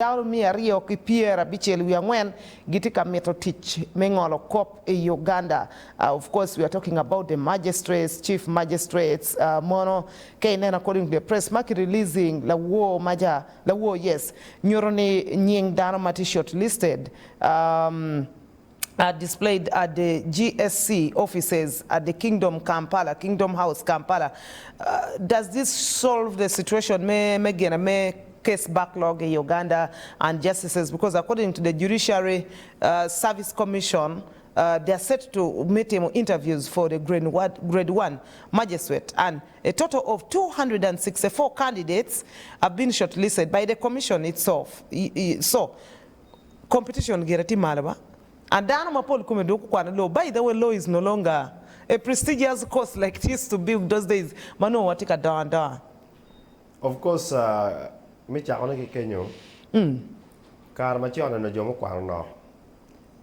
Yaro mi ario ki piera bichel wi angwen gitika MITO teach mengolo KOP in Uganda. Of course, we are talking about the magistrates, chief magistrates, mono kainen according to the press market releasing la war maja la war yes nyoroni nying Dano mati shortlisted displayed at the GSC offices at the Kingdom House Kampala. Does this solve the situation? May case backlog in Uganda and justices, because according to the Judiciary Service Commission, they are set to meet interviews for the grade 1 magistrate, and a total of 264 candidates have been shortlisted by the commission itself. So, competition gerati malaba. And Dano mapol kumedoku kwa law. By the way, law is no longer a prestigious course like it used to be those days. Mano watika down. Of course, mi chakona ki kenyo. Kar machiona no jomo kwaro no.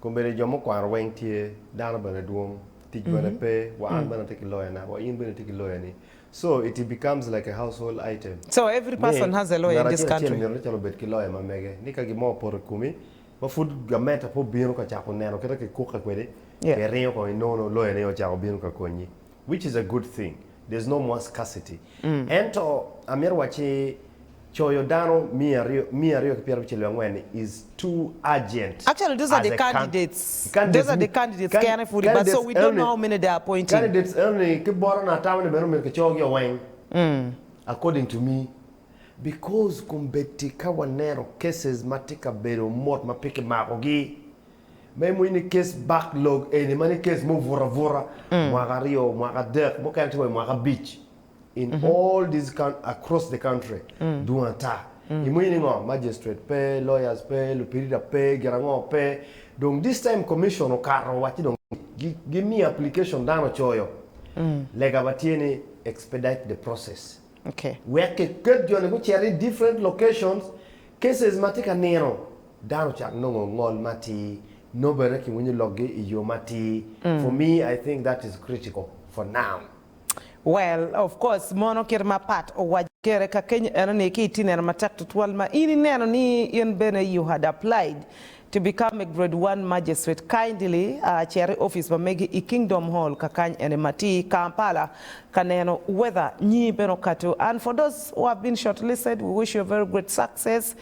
Kumbele jomo kwaro wengtie Dano bana duom tij bana pe wa an bana take lawyer na wa in bana take lawyer ni. So it becomes like a household item. So every person has a lawyer in this country. Lawyer mamege nika gimo por kumi. Ma food gameta po biro ka chako nero kata ke kuka kwede. Ke rinyo ko inono lawyer ne o chako biro ka konyi. Which is a good thing. There's no more scarcity. Ento amir wachi choyo Dano mi ario kipiara bichele wangweni is too urgent. Actually, those are the candidates. Those are the candidates. But so we don't know how many they are appointing. Candidates only kibora na tamane bero me kechogi wang. According to me, because kumbetika wanero cases matika bero mot mapike makogi. Memo ini case backlog any many case mo vora mwaga rio mwaga dek mo kanti mwaga beach in all these across the country duanta imwini ngo magistrate pe lawyers pe lupirida pe gerango pe. Donc this time commission okaro wati donc give me application Dano choyo lega batieni expedite the process. Okay, where ke jone ko cherry different locations cases matika nero Dano chak nongo ngol mati. Nobody can when you log it, for me, I think that is critical for now. Well, of course, mono kirma pat o wajere ka Kenya neki tiner matak to 12 ma ini neno ni in bene you had applied to become a grade 1 magistrate. Kindly cherry office ba megi I Kingdom Hall kakany ene mati Kampala kaneno whether nyi beno katu. And for those who have been shortlisted, we wish you a very great success.